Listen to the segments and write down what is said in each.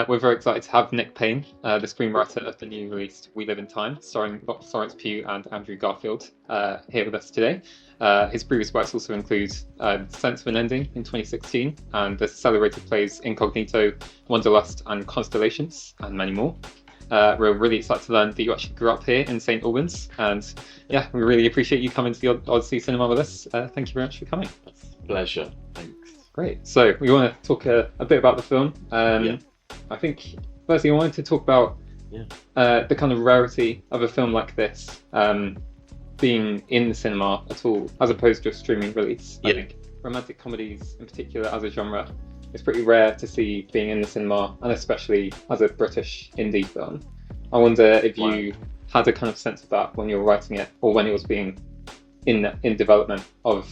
we're very excited to have Nick Payne, the screenwriter of the new released We Live in Time, starring Florence, Pugh and Andrew Garfield, here with us today. His previous works also include Sense of an Ending in 2016 and the celebrated plays Incognito, Wanderlust and Constellations, and many more. We're really excited to learn that you actually grew up here in St Albans, and yeah, we really appreciate you coming to the Odyssey Cinema with us. Thank you very much for coming. Pleasure. Thanks. Great. So we want to talk a bit about the film. I think firstly I wanted to talk about the kind of rarity of a film like this being in the cinema at all, as opposed to a streaming release. I think romantic comedies in particular as a genre is pretty rare to see being in the cinema, and especially as a British indie film. I wonder if you had a kind of sense of that when you were writing it, or when it was being in development, of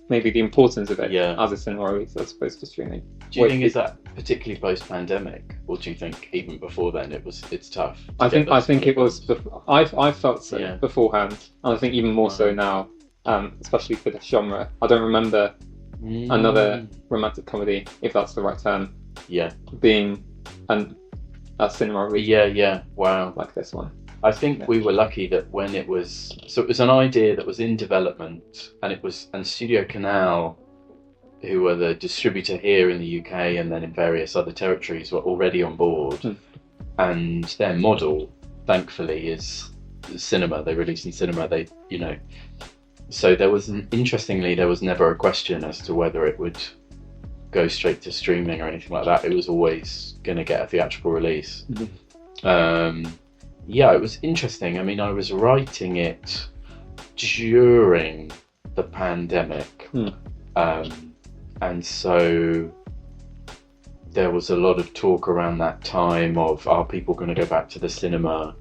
maybe the importance of it as a cinema release as opposed to streaming. Do you think is that particularly post-pandemic, or do you think even before then it's tough? I think it was. I felt so beforehand, and I think even more so now, especially for this genre. I don't remember another romantic comedy, if that's the right term, being a cinema release. Wow, like this one. I think we were lucky that when it was an idea that was in development, and Studio Canal, who were the distributor here in the UK and then in various other territories, were already on board. And their model, thankfully, is cinema. They release in cinema. So there was never a question as to whether it would go straight to streaming or anything like that. It was always going to get a theatrical release. It was interesting. I mean, I was writing it during the pandemic. And so there was a lot of talk around that time of, are people going to go back to the cinema?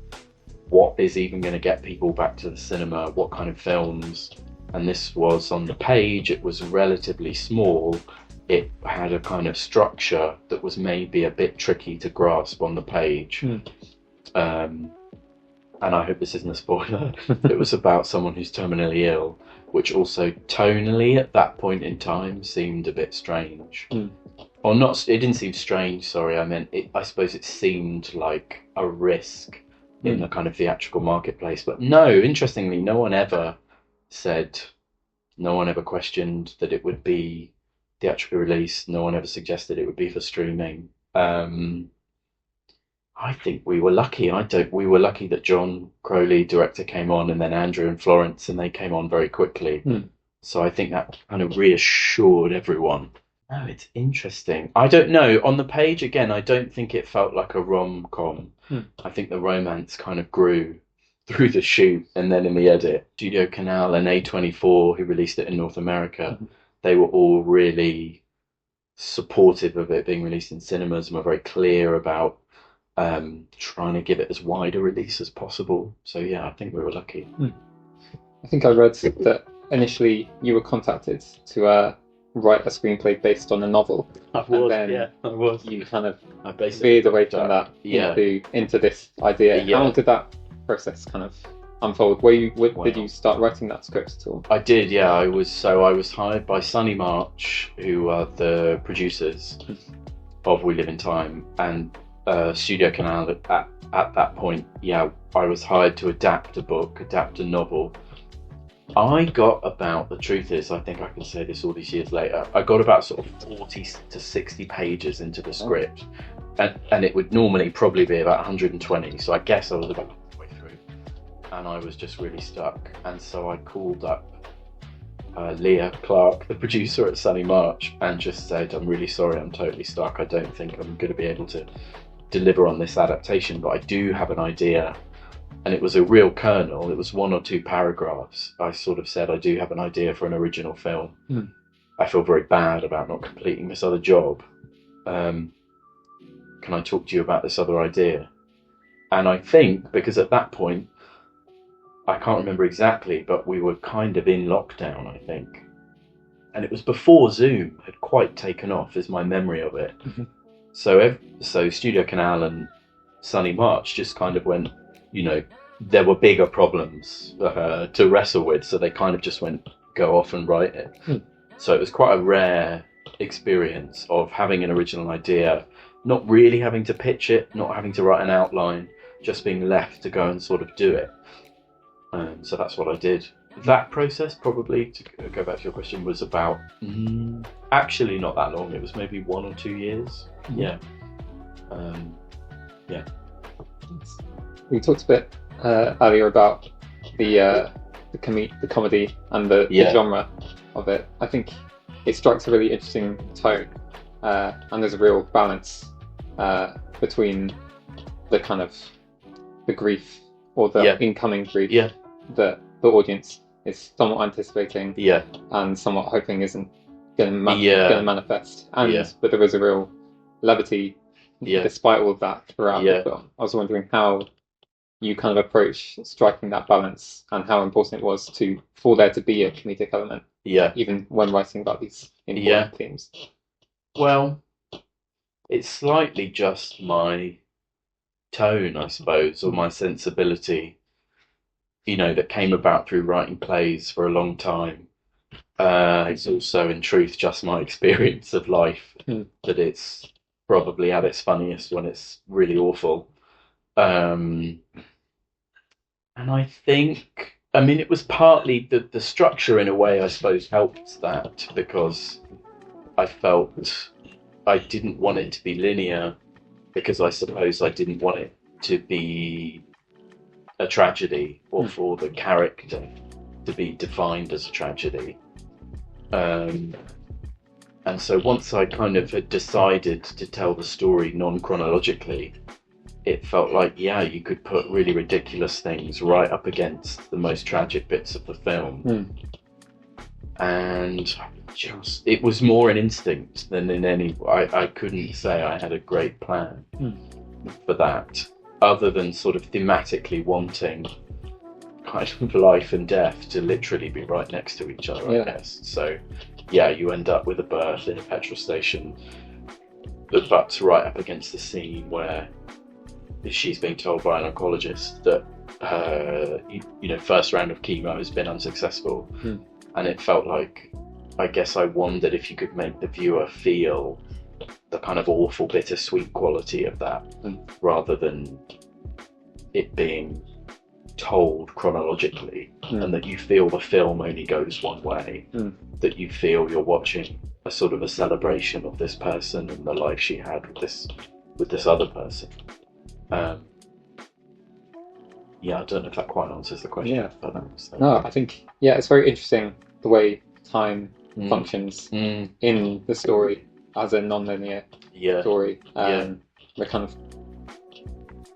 What is even going to get people back to the cinema? What kind of films? And this was on the page. It was relatively small. It had a kind of structure that was maybe a bit tricky to grasp on the page. And I hope this isn't a spoiler. It was about someone who's terminally ill, which also tonally at that point in time seemed a bit strange. Or not, it didn't seem strange, sorry, I meant, I suppose it seemed like a risk in the kind of theatrical marketplace. But no, interestingly, no one ever questioned that it would be theatrically released. No one ever suggested it would be for streaming. I think we were lucky. We were lucky that John Crowley, director, came on, and then Andrew and Florence, and they came on very quickly. So I think that kind of reassured everyone. Oh, it's interesting. I don't know. On the page, again, I don't think it felt like a rom-com. I think the romance kind of grew through the shoot and then in the edit. Studio Canal and A24, who released it in North America, they were all really supportive of it being released in cinemas and were very clear about trying to give it as wide a release as possible. So yeah, I think we were lucky. I think I read that initially you were contacted to write a screenplay based on a novel. I was. You kind of veered away from that into this idea. How did that process kind of unfold? Did you start writing that script at all? I did, yeah. I was hired by Sunny March, who are the producers of We Live in Time, and Studio Canal at that point, I was hired to adapt a novel. I got about, the truth is, I think I can say this all these years later, I got about sort of 40 to 60 pages into the script, and it would normally probably be about 120, so I guess I was about halfway through, and I was just really stuck. And so I called up Leah Clark, the producer at Sunny March, and just said, I'm really sorry, I'm totally stuck. I don't think I'm going to be able to deliver on this adaptation, but I do have an idea. And it was a real kernel. It was 1 or 2 paragraphs. I sort of said, I do have an idea for an original film. I feel very bad about not completing this other job. Can I talk to you about this other idea? And I think, because at that point, I can't remember exactly, but we were kind of in lockdown, I think. And it was before Zoom had quite taken off, is my memory of it. So Studio Canal and Sunny March just kind of went, there were bigger problems to wrestle with, so they kind of just went, go off and write it. So it was quite a rare experience of having an original idea, not really having to pitch it, not having to write an outline, just being left to go and sort of do it. So that's what I did. That process, probably, to go back to your question, was about actually not that long. It was maybe 1 or 2 years. Yeah. Yeah. We talked a bit earlier about the comedy and the genre of it. I think it strikes a really interesting tone, and there's a real balance between the kind of the grief or the incoming grief that the audience is somewhat anticipating and somewhat hoping isn't going to manifest, but there is a real levity despite all of that throughout the film. I was wondering how you kind of approach striking that balance and how important it was for there to be a comedic element, even when writing about these important themes. Well, it's slightly just my tone, I suppose, or my sensibility, that came about through writing plays for a long time. It's also, in truth, just my experience of life, that it's probably at its funniest when it's really awful. And I think, it was partly the structure, in a way, I suppose, helped that, because I felt I didn't want it to be linear, because I suppose I didn't want it to be a tragedy, or for the character to be defined as a tragedy. And so once I kind of had decided to tell the story non-chronologically, it felt like, you could put really ridiculous things right up against the most tragic bits of the film. And it was more an instinct than in any... I couldn't say I had a great plan for that, other than sort of thematically wanting kind of life and death to literally be right next to each other, I guess. So, you end up with a birth in a petrol station that butts right up against the scene where she's being told by an oncologist that her, first round of chemo has been unsuccessful. And it felt like, I guess I wondered if you could make the viewer feel the kind of awful, bittersweet quality of that, rather than it being told chronologically, and that you feel the film only goes one way, that you feel you're watching a sort of a celebration of this person and the life she had with this other person. I don't know if that quite answers the question. No, I think it's very interesting the way time functions in the story as a non-linear story. We're kind of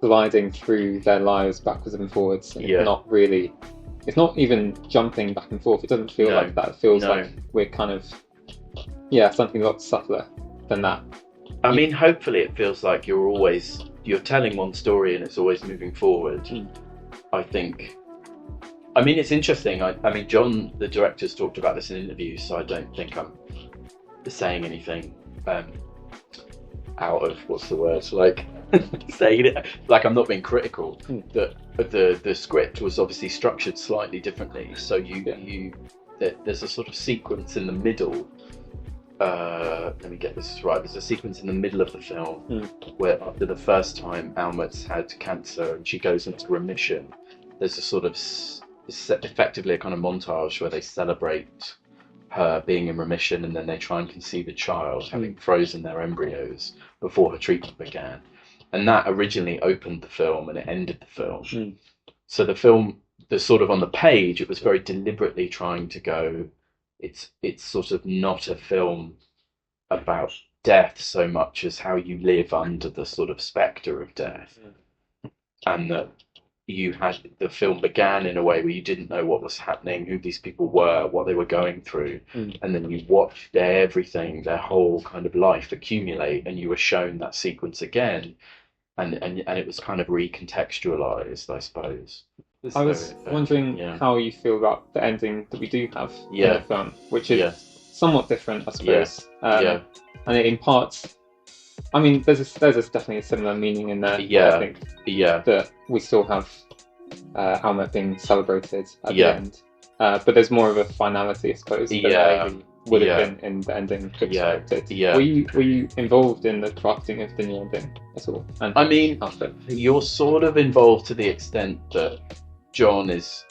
gliding through their lives backwards and forwards. And it's not even jumping back and forth. It doesn't feel like that. It feels like we're kind of something a lot subtler than that. Hopefully it feels like you're telling one story and it's always moving forward. I think. It's interesting. John, the director's talked about this in interviews, so I don't think I'm saying anything out of, what's the word, saying it, I'm not being critical. The script was obviously structured slightly differently, so there's a sort of sequence in the middle. Let me get this right. There's a sequence in the middle of the film where, after the first time Alma's had cancer and she goes into remission, there's a sort of effectively a kind of montage where they celebrate her being in remission, and then they try and conceive a child, having frozen their embryos before her treatment began. And that originally opened the film and it ended the film. So the film, sort of on the page, it was very deliberately trying to go, it's sort of not a film about death so much as how you live under the sort of spectre of death. And that the film began in a way where you didn't know what was happening, who these people were, what they were going through, and then you watched everything, their whole kind of life accumulate, and you were shown that sequence again, and it was kind of recontextualized, I suppose. I was wondering how you feel about the ending that we do have in the film, which is somewhat different, I suppose. And it imparts. There's definitely a similar meaning in there. I think. That we still have Alma being celebrated at the end, but there's more of a finality, I suppose. would have been in the ending expected. Yeah. Were you involved in the crafting of the new ending at all? And I mean, you're sort of involved to the extent that John is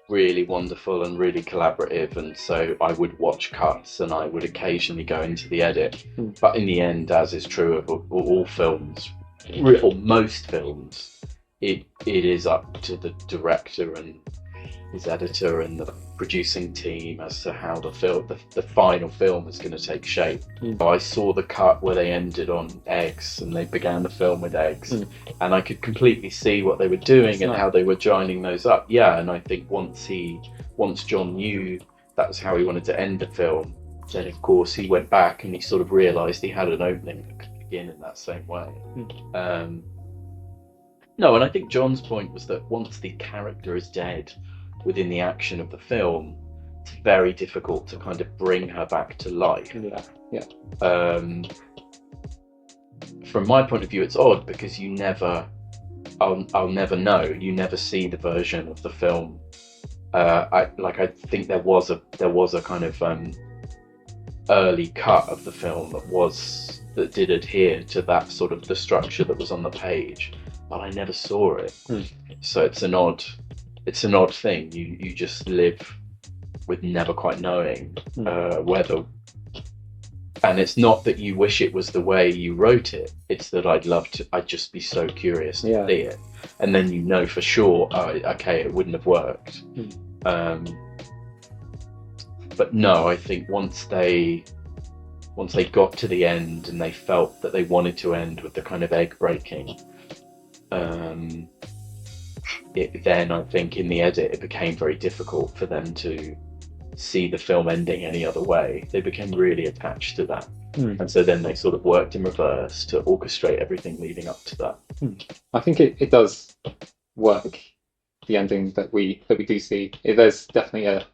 really wonderful and really collaborative, and so I would watch cuts and I would occasionally go into the edit. But in the end, as is true of all films, or most films, it is up to the director and his editor and the producing team as to how the final film is going to take shape. I saw the cut where they ended on eggs and they began the film with eggs, and I could completely see what they were doing and how they were joining those up. Yeah, and I think once John knew that was how he wanted to end the film, then of course he went back and he sort of realised he had an opening that could begin in that same way. No, and I think John's point was that once the character is dead within the action of the film, it's very difficult to kind of bring her back to life. From my point of view, it's odd because I'll never know. You never see the version of the film. I think there was a kind of early cut of the film that did adhere to that sort of the structure that was on the page, but I never saw it. So it's an odd thing. You just live with never quite knowing whether. And it's not that you wish it was the way you wrote it. It's that I'd just be so curious to see it, and then you know for sure, okay, it wouldn't have worked. But no, I think once they got to the end and they felt that they wanted to end with the kind of egg breaking, then I think in the edit it became very difficult for them to see the film ending any other way. They became really attached to that, and so then they sort of worked in reverse to orchestrate everything leading up to that. I think it does work, the ending that we do see. There's definitely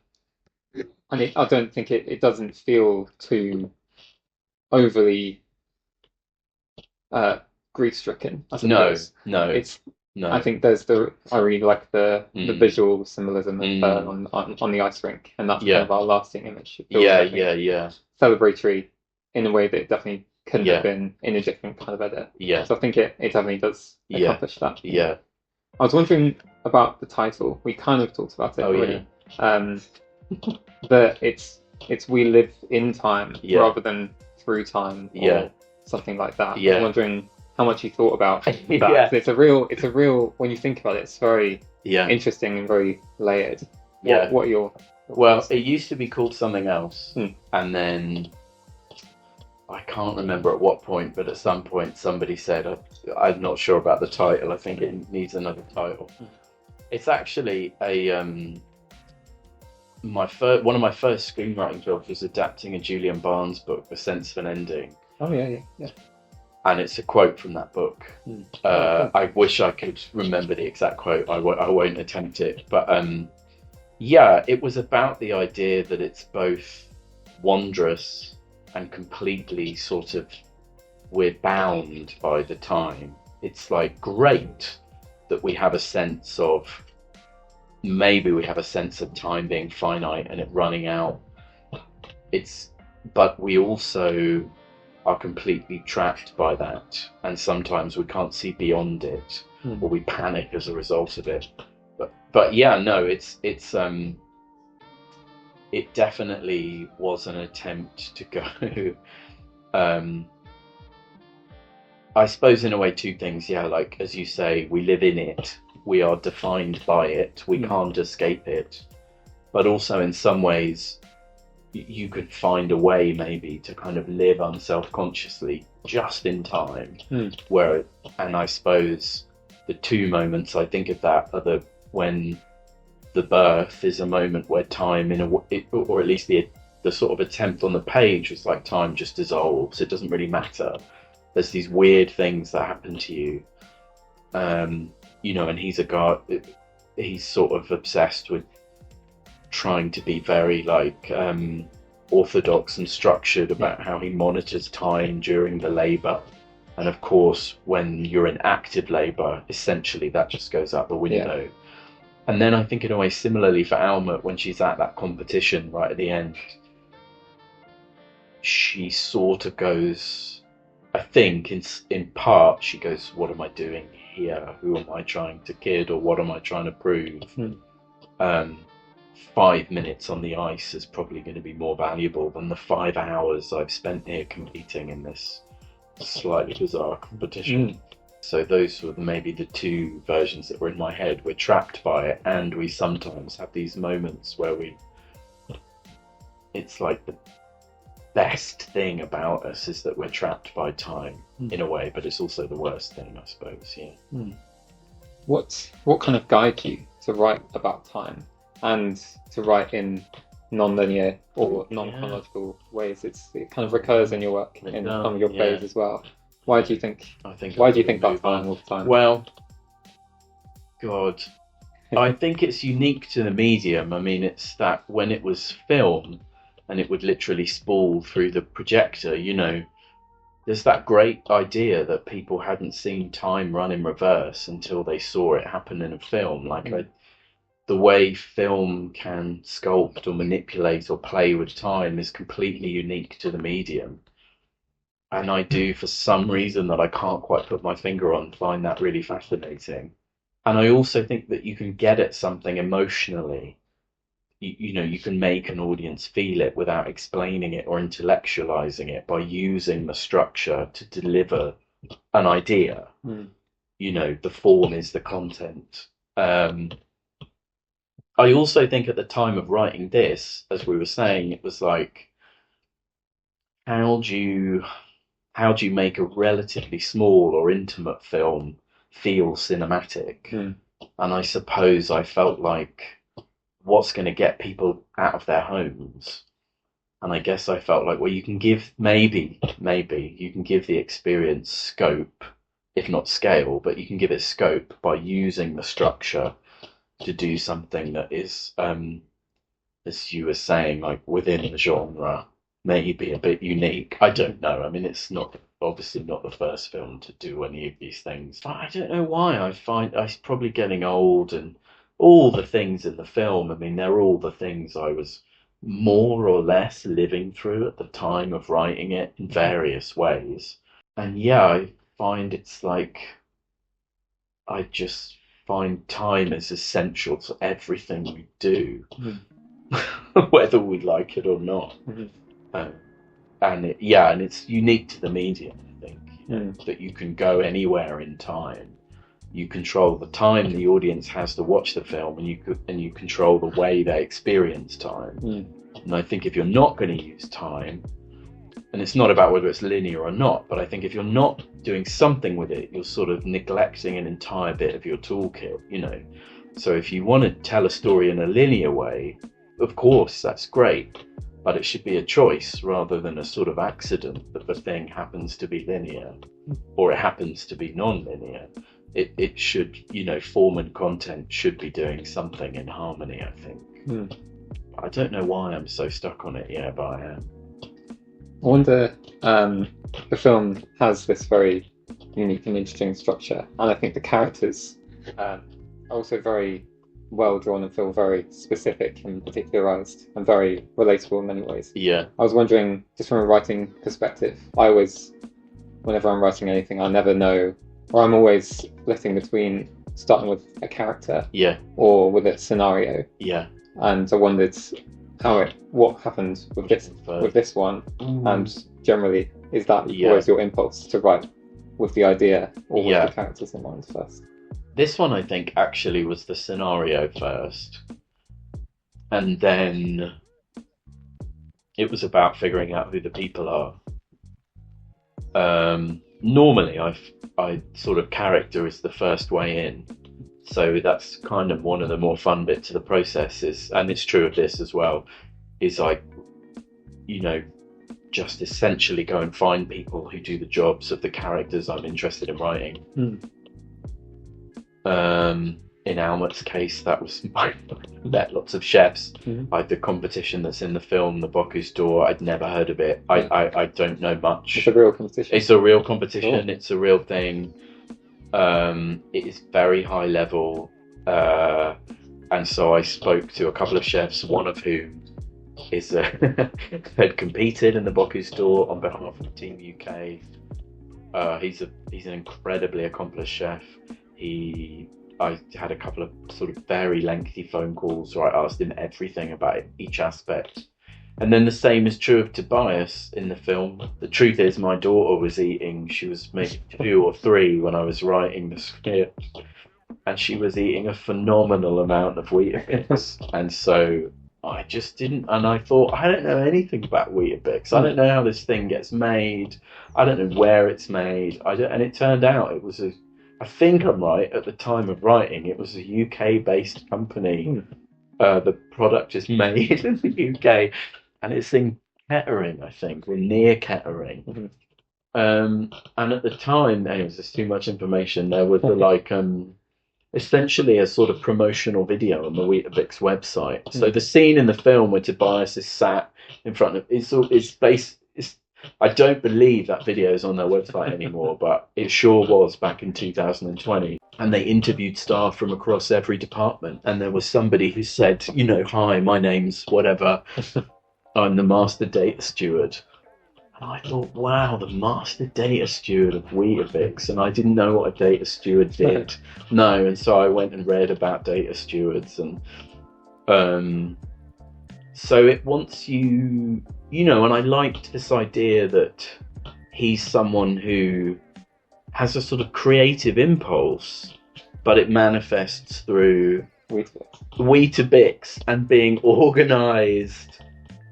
I don't think it doesn't feel too overly grief-stricken. No. I think I really like the visual symbolism of her on the ice rink, and that's kind of our lasting image. Celebratory in a way that it definitely couldn't have been in a different kind of edit. So I think it definitely does accomplish that. I was wondering about the title. We kind of talked about it already. That it's we live in time rather than through time, or something like that. I was wondering how much you thought about that. It's a real when you think about it, it's very interesting and very layered. What are your thoughts? It used to be called something else, and then I can't remember at what point, but at some point somebody said, I'm not sure about the title, I think it needs another title. It's actually one of my first screenwriting jobs was adapting a Julian Barnes book, The Sense of an Ending. And it's a quote from that book. I wish I could remember the exact quote. I won't attempt it. But it was about the idea that it's both wondrous and completely sort of, we're bound by the time. It's like great that we have a sense of, maybe we have a sense of time being finite and it running out. But we also are completely trapped by that, and sometimes we can't see beyond it, or we panic as a result of it. But it definitely was an attempt to go. I suppose in a way two things, like as you say, we live in it, we are defined by it, we can't escape it, but also in some ways you could find a way maybe to kind of live unself-consciously just in time, and I suppose the two moments I think of that are when the birth is a moment where time or at least the sort of attempt on the page was like time just dissolves, it doesn't really matter, there's these weird things that happen to you, and he's a guy, he's sort of obsessed with trying to be very orthodox and structured about how he monitors time during the labour, and of course when you're in active labour essentially that just goes out the window. And then I think in a way similarly for Alma, when she's at that competition right at the end, she sort of goes, I think in part she goes, what am I doing here? Who am I trying to kid, or what am I trying to prove? 5 minutes on the ice is probably going to be more valuable than the 5 hours I've spent here competing in this slightly bizarre competition. So those were maybe the two versions that were in my head. We're trapped by it, and we sometimes have these moments where it's like the best thing about us is that we're trapped by time in a way, but it's also the worst thing, I suppose. What kind of guide you to write about time and to write in non-linear or non-chronological ways? It kind of recurs in your work, in some of your plays as well. Why do you think that's time all the time? Well, God, I think it's unique to the medium. I mean, it's that when it was film and it would literally spool through the projector, there's that great idea that people hadn't seen time run in reverse until they saw it happen in a film. The way film can sculpt or manipulate or play with time is completely unique to the medium. And I do, for some reason that I can't quite put my finger on, find that really fascinating. And I also think that you can get at something emotionally. You can make an audience feel it without explaining it or intellectualizing it by using the structure to deliver an idea. The form is the content. I also think at the time of writing this, as we were saying, it was like, how do you make a relatively small or intimate film feel cinematic? And I suppose I felt like, what's going to get people out of their homes? And I guess I felt like, well, you can give, maybe you can give the experience scope, if not scale, but you can give it scope by using the structure to do something that is, as you were saying, like within the genre, maybe a bit unique. I don't know. I mean, it's obviously not the first film to do any of these things. But I don't know why. I find I'm probably getting old, and all the things in the film, I mean, they're all the things I was more or less living through at the time of writing it in various ways. And I find it's like, I just find time is essential to everything we do, whether we like it or not. And it's unique to the medium, I think, that you can go anywhere in time. You control the time the audience has to watch the film, and you control the way they experience time. And I think if you're not going to use time, and it's not about whether it's linear or not, but I think if you're not doing something with it, you're sort of neglecting an entire bit of your toolkit, So if you want to tell a story in a linear way, of course, that's great, but it should be a choice rather than a sort of accident that the thing happens to be linear or it happens to be non-linear. It should, form and content should be doing something in harmony, I think. I don't know why I'm so stuck on it, but I am. I wonder, the film has this very unique and interesting structure, and I think the characters are also very well drawn and feel very specific and particularized and very relatable in many ways. I was wondering, just from a writing perspective, whenever I'm writing anything, I never know, or I'm always splitting between starting with a character or with a scenario. And I wondered what happened with this one, and generally, is that always your impulse to write with the idea or with the characters in mind first? This one, I think, actually was the scenario first, and then it was about figuring out who the people are. Normally, I sort of character is the first way in, so that's kind of one of the more fun bits of the process. And it's true of this as well, is just essentially go and find people who do the jobs of the characters I'm interested in writing. In Almut's case, that was I met lots of chefs. Like the competition that's in the film, the Bocuse d'Or, I'd never heard of it. I don't know much. It's a real competition. It's a real competition. It's a real thing. It is very high level, and so I spoke to a couple of chefs, one of whom had competed in the Bocuse d'Or on behalf of Team UK. He's an incredibly accomplished chef. I had a couple of sort of very lengthy phone calls where I asked him everything about each aspect. And then the same is true of Tobias in the film. The truth is, my daughter was eating, she was maybe 2 or 3 when I was writing the script, and she was eating a phenomenal amount of Weetabix. And so I just didn't, and I thought, I don't know anything about Weetabix. I don't know how this thing gets made. I don't know where it's made. And it turned out it was I think I'm right, at the time of writing, it was a UK-based company. The product is made in the UK, and it's in Kettering, I think, or near Kettering. And at the time, anyways, there's too much information. There was essentially a sort of promotional video on the Weetabix website. So the scene in the film where Tobias is sat in front of I don't believe that video is on their website anymore, but it sure was back in 2020. And they interviewed staff from across every department. And there was somebody who said, hi, my name's whatever. I'm the master data steward. And I thought, wow, the master data steward of Weetabix. And I didn't know what a data steward did. No, and so I went and read about data stewards. And so it wants you, and I liked this idea that he's someone who has a sort of creative impulse, but it manifests through Weetabix and being organised.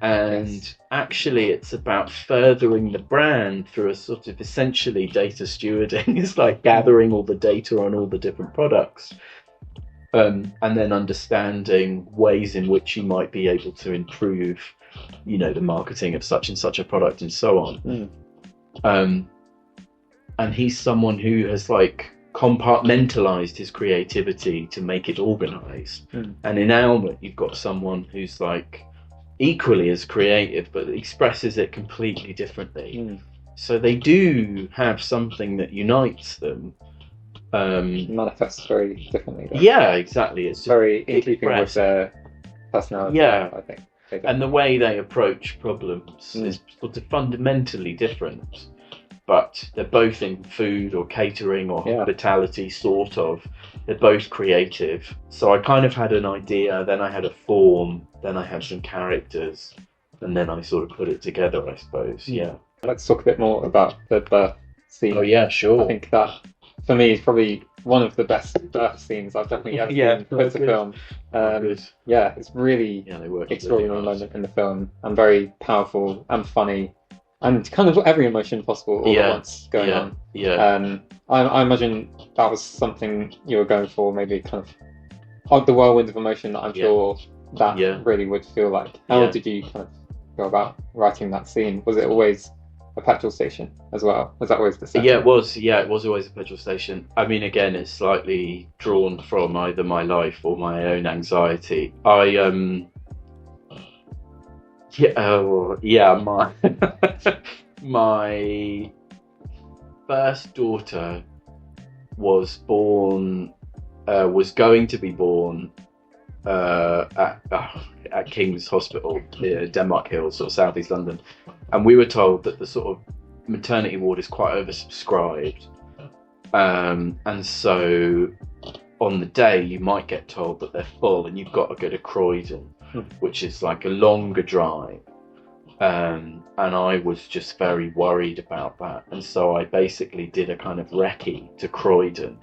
And actually, it's about furthering the brand through a sort of essentially data stewarding. It's like gathering all the data on all the different products. And then understanding ways in which you might be able to improve, the marketing of such and such a product and so on. And he's someone who has compartmentalized his creativity to make it organized. And in Almut, you've got someone who's equally as creative, but expresses it completely differently. So they do have something that unites them. Manifests very differently. Yeah, exactly. It's very in keeping with their personality. Yeah, I think. And the way they approach problems is sort of fundamentally different. But they're both in food or catering or hospitality, sort of. They're both creative. So I kind of had an idea, then I had a form, then I had some characters, and then I sort of put it together, I suppose. Yeah. Let's talk a bit more about the birth scene. Oh, yeah, sure. I think that, for me, is probably one of the best birth scenes I've definitely ever seen put to film. Yeah, it's really extraordinary moment in the film, and very powerful and funny, and kind of every emotion possible all at once going on. I imagine that was something you were going for, maybe kind of the whirlwind of emotion that I'm sure that really would feel like. How did you kind of go about writing that scene? Was it always a petrol station as well? Was that always the same? Yeah, it was always a petrol station. I mean, again, it's slightly drawn from either my life or my own anxiety. My first daughter was going to be born at King's Hospital, Denmark Hill, sort of southeast London, and we were told that the sort of maternity ward is quite oversubscribed, and so on the day you might get told that they're full and you've got to go to Croydon, which is like a longer drive, and I was just very worried about that, and so I basically did a kind of recce to Croydon.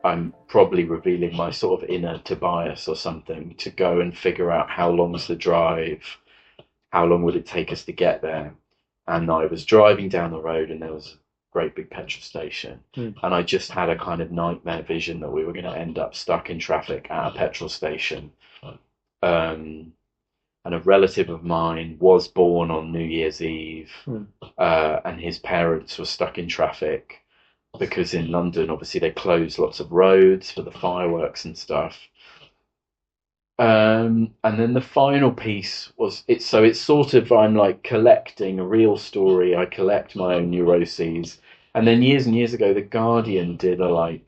I'm probably revealing my sort of inner Tobias or something, to go and figure out how long's the drive, how long would it take us to get there. And I was driving down the road and there was a great big petrol station, and I just had a kind of nightmare vision that we were going to end up stuck in traffic at a petrol station. And a relative of mine was born on New Year's Eve, and his parents were stuck in traffic, because in London, obviously, they close lots of roads for the fireworks and stuff. And then the final piece was, it's sort of, I'm like collecting a real story. I collect my own neuroses. And then years and years ago, The Guardian did a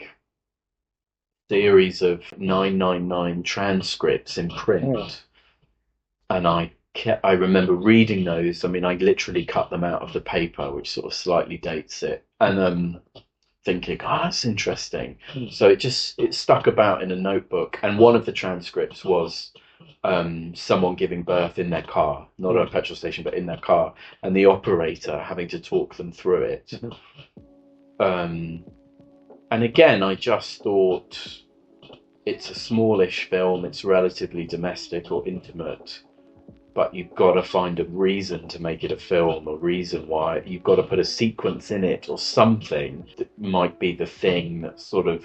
series of 999 transcripts in print. And I I remember reading those. I mean, I literally cut them out of the paper, which sort of slightly dates it, and thinking, oh, that's interesting. So it stuck about in a notebook, and one of the transcripts was someone giving birth in their car, not at a petrol station, but in their car, and the operator having to talk them through it. And again, I just thought, it's a smallish film, it's relatively domestic or intimate, but you've got to find a reason to make it a film, a reason why. You've got to put a sequence in it or something that might be the thing that sort of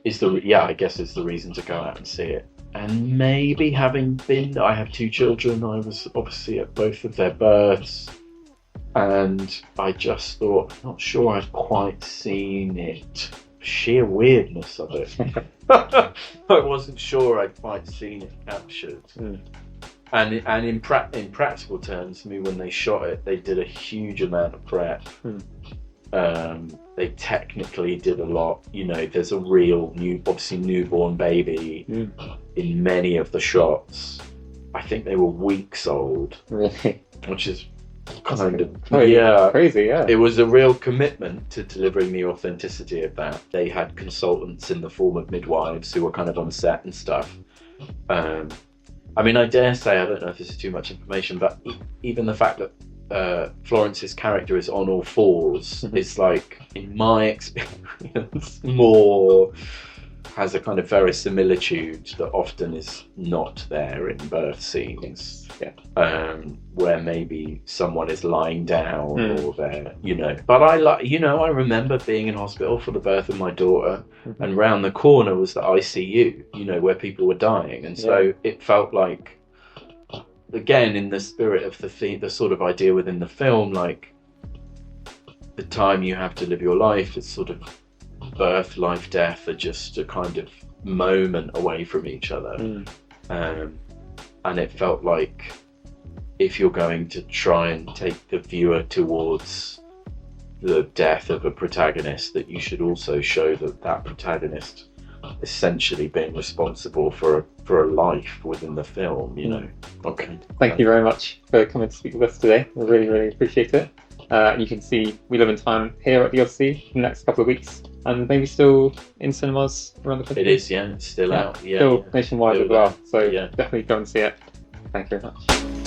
is the reason to go out and see it. And maybe I have 2 children, I was obviously at both of their births, and I just thought, I'm not sure I've quite seen it. Sheer weirdness of it. I wasn't sure I'd quite seen it captured. And in practical terms, when they shot it, they did a huge amount of prep. They technically did a lot. There's a real newborn baby in many of the shots. I think they were weeks old. Really? Which is kind of crazy. Yeah, it was a real commitment to delivering the authenticity of that. They had consultants in the form of midwives who were kind of on set and stuff. I mean, I dare say, I don't know if this is too much information, but even the fact that Florence's character is on all fours is like, in my experience, more has a kind of verisimilitude that often is not there in birth scenes. Where maybe someone is lying down or they're, But I remember being in hospital for the birth of my daughter, and round the corner was the ICU, where people were dying, and so it felt like, again, in the spirit of the sort of idea within the film, like the time you have to live your life, it's sort of birth, life, death are just a kind of moment away from each other. And it felt like, if you're going to try and take the viewer towards the death of a protagonist, that you should also show that protagonist essentially being responsible for a life within the film, Okay. Thank you very much for coming to speak with us today. I really, really appreciate it. You can see We Live in Time here at the Odyssey in the next couple of weeks, and maybe still in cinemas around the country. It is, it's still out. Still nationwide as well, so definitely go and see it. Thank you very much.